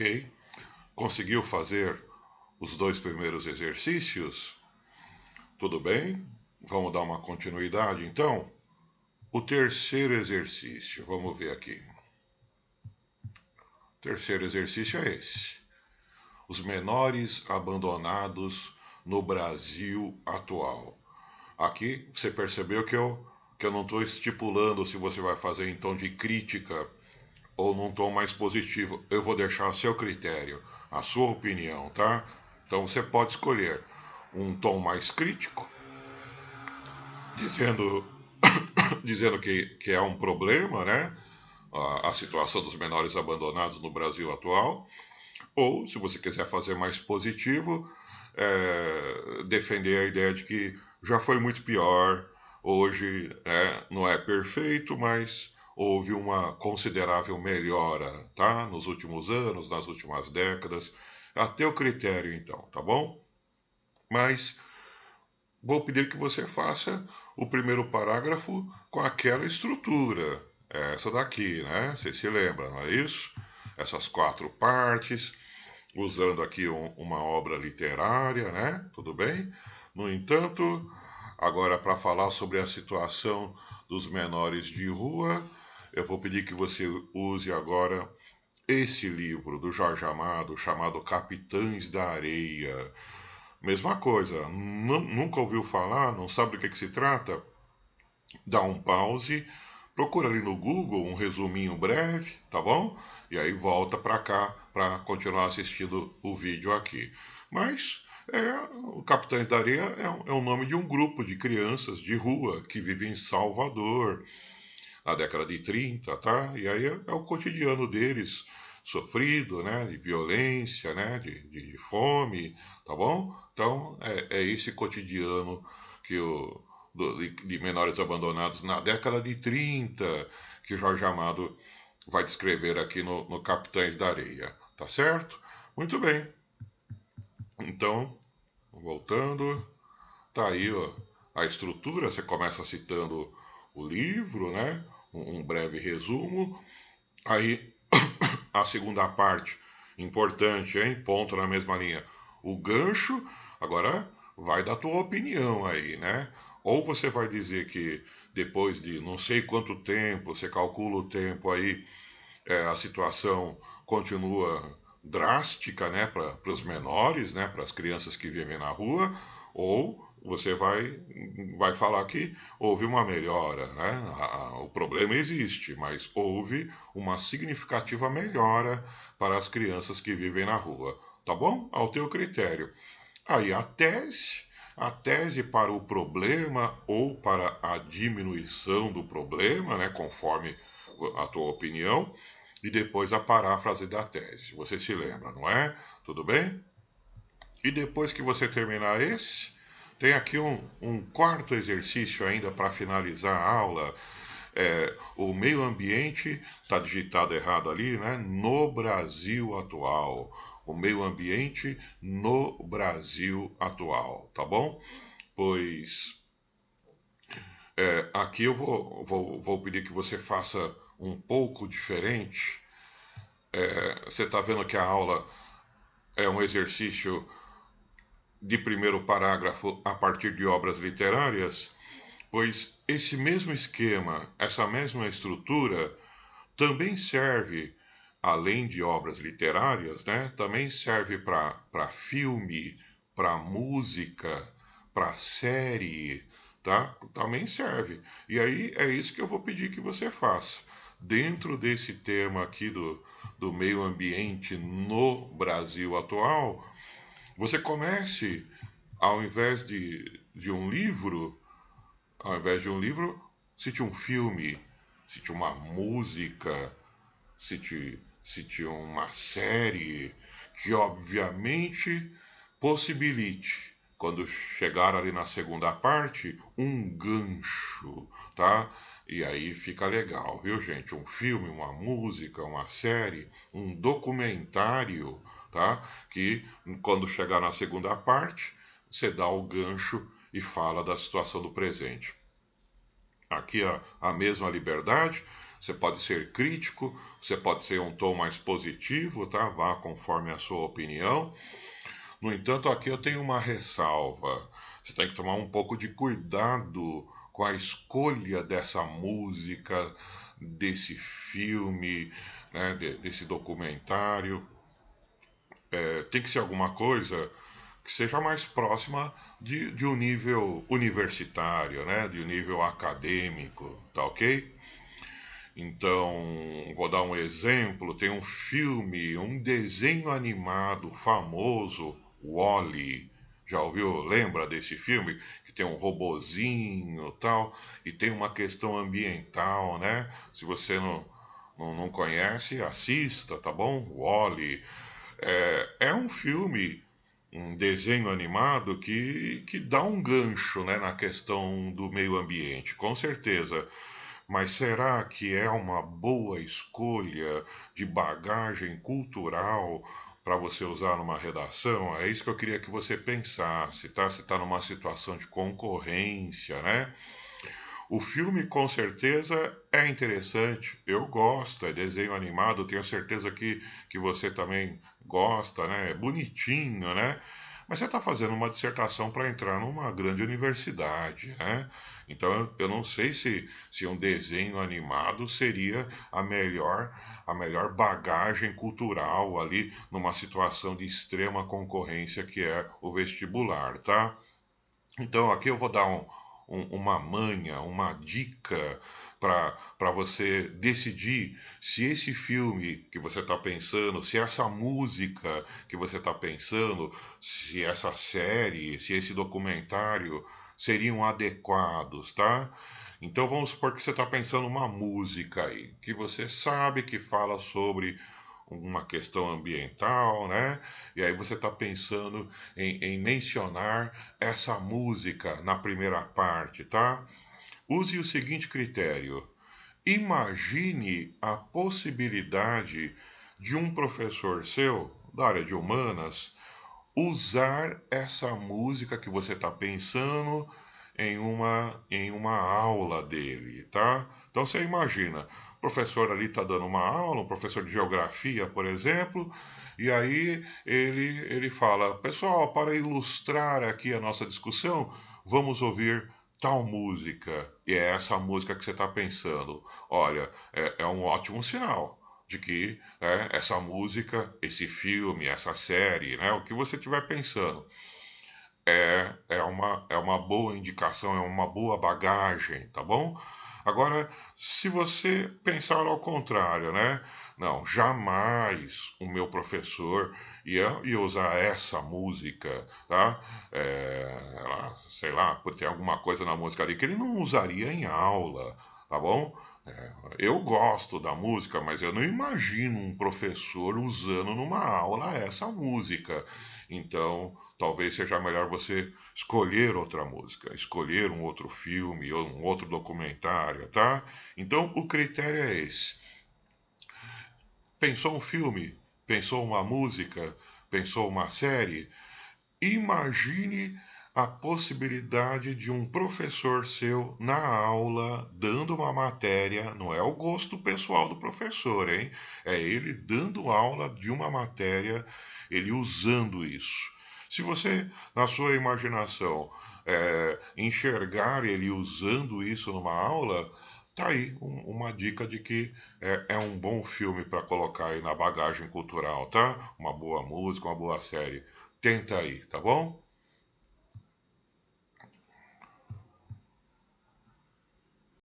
Ok? Conseguiu fazer os 2 primeiros exercícios? Tudo bem? Vamos dar uma continuidade então? O terceiro exercício, vamos ver aqui. O terceiro exercício é esse: os menores abandonados no Brasil atual. Aqui você percebeu que eu não estou estipulando se você vai fazer em tom de crítica ou num tom mais positivo. Eu vou deixar a seu critério, a sua opinião, tá? Então você pode escolher um tom mais crítico, dizendo, dizendo que é um problema, né? A situação dos menores abandonados no Brasil atual. Ou, se você quiser fazer mais positivo, defender a ideia de que já foi muito pior, hoje não é perfeito, mas houve uma considerável melhora, tá? Nos últimos anos, nas últimas décadas. A teu critério, então, tá bom? Mas vou pedir que você faça o primeiro parágrafo com aquela estrutura. Essa daqui, né? Você se lembra, não é isso? Essas 4 partes, usando aqui uma obra literária, né? Tudo bem? No entanto, agora para falar sobre a situação dos menores de rua, eu vou pedir que você use agora esse livro do Jorge Amado, chamado Capitães da Areia. Mesma coisa, nunca ouviu falar, não sabe do que se trata? Dá um pause, procura ali no Google um resuminho breve, tá bom? E aí volta para cá para continuar assistindo o vídeo aqui. Mas o Capitães da Areia é o nome de um grupo de crianças de rua que vive em Salvador na década de 30, tá? E aí é o cotidiano deles, sofrido, né? De violência, né? De fome, tá bom? Então é esse cotidiano que de menores abandonados na década de 30 que Jorge Amado vai descrever aqui no Capitães da Areia, tá certo? Muito bem. Então, voltando, tá aí ó, a estrutura, você começa citando o livro, né? Um breve resumo. Aí a segunda parte, importante, hein? Ponto na mesma linha. O gancho, agora vai da tua opinião aí, né? Ou você vai dizer que depois de não sei quanto tempo, você calcula o tempo aí, a situação continua drástica, né, para os menores, né, para as crianças que vivem na rua, ou você vai falar que houve uma melhora, né? O problema existe, mas houve uma significativa melhora para as crianças que vivem na rua, tá bom? Ao teu critério. Aí a tese para o problema ou para a diminuição do problema, né, conforme a tua opinião, e depois a paráfrase da tese. Você se lembra, não é? Tudo bem? E depois que você terminar esse, tem aqui um quarto exercício ainda para finalizar a aula. O meio ambiente, está digitado errado ali, né? No Brasil atual. O meio ambiente no Brasil atual, tá bom? Pois aqui eu vou pedir que você faça um pouco diferente. Você está vendo que a aula é um exercício de primeiro parágrafo a partir de obras literárias? Pois esse mesmo esquema, essa mesma estrutura, também serve, além de obras literárias, né, também serve para filme, para música, para série, tá? Também serve. E aí é isso que eu vou pedir que você faça. Dentro desse tema aqui do meio ambiente no Brasil atual, você comece, ao invés de um livro, ao invés de um livro, cite um filme, cite uma música, cite uma série que obviamente possibilite, quando chegar ali na segunda parte, um gancho, tá? E aí fica legal, viu, gente? Um filme, uma música, uma série, um documentário, tá? Que quando chegar na segunda parte, você dá o gancho e fala da situação do presente. Aqui a mesma liberdade. Você pode ser crítico, você pode ser um tom mais positivo, tá? Vá conforme a sua opinião. No entanto, aqui eu tenho uma ressalva. Você tem que tomar um pouco de cuidado com a escolha dessa música, desse filme, né, desse documentário. Tem que ser alguma coisa que seja mais próxima de um nível universitário, né, de um nível acadêmico, tá ok? Então, vou dar um exemplo: tem um filme, um desenho animado famoso, Wall-E. Já ouviu? Lembra desse filme? Que tem um robozinho e tal, e tem uma questão ambiental, né? Se você não conhece, assista, tá bom? Wall-E. É um filme, um desenho animado que dá um gancho, né, na questão do meio ambiente, com certeza. Mas será que é uma boa escolha de bagagem cultural para você usar numa redação? É isso que eu queria que você pensasse, tá? Se está numa situação de concorrência, né? O filme com certeza é interessante, eu gosto, é desenho animado, tenho certeza que você também gosta, né? É bonitinho, né? Mas você está fazendo uma dissertação para entrar numa grande universidade, né? Então eu não sei se um desenho animado seria a melhor bagagem cultural ali numa situação de extrema concorrência que é o vestibular, tá? Então, aqui eu vou dar uma manha, uma dica para você decidir se esse filme que você está pensando, se essa música que você está pensando, se essa série, se esse documentário seriam adequados, tá? Então vamos supor que você está pensando uma música aí, que você sabe que fala sobre uma questão ambiental, né? E aí você está pensando em mencionar essa música na primeira parte, tá? Use o seguinte critério: imagine a possibilidade de um professor seu da área de humanas usar essa música que você está pensando em uma aula dele, tá? Então você imagina, o professor ali está dando uma aula, um professor de geografia, por exemplo, e aí ele fala: pessoal, para ilustrar aqui a nossa discussão, vamos ouvir tal música. E é essa música que você está pensando. Olha, é um ótimo sinal de que, né, essa música, esse filme, essa série, né, o que você estiver pensando, é uma boa indicação, é uma boa bagagem, tá bom? Agora, se você pensar ao contrário, né? Não, jamais o meu professor ia usar essa música, tá? Sei lá, tem alguma coisa na música ali que ele não usaria em aula, tá bom? Eu gosto da música, mas eu não imagino um professor usando numa aula essa música. Então, talvez seja melhor você escolher outra música, escolher um outro filme ou um outro documentário, tá? Então, o critério é esse. Pensou um filme? Pensou uma música? Pensou uma série? Imagine a possibilidade de um professor seu na aula dando uma matéria, não é o gosto pessoal do professor, hein? É ele dando aula de uma matéria, ele usando isso. Se você, na sua imaginação, enxergar ele usando isso numa aula, tá aí uma dica de que é um bom filme para colocar aí na bagagem cultural, tá? Uma boa música, uma boa série. Tenta aí, tá bom?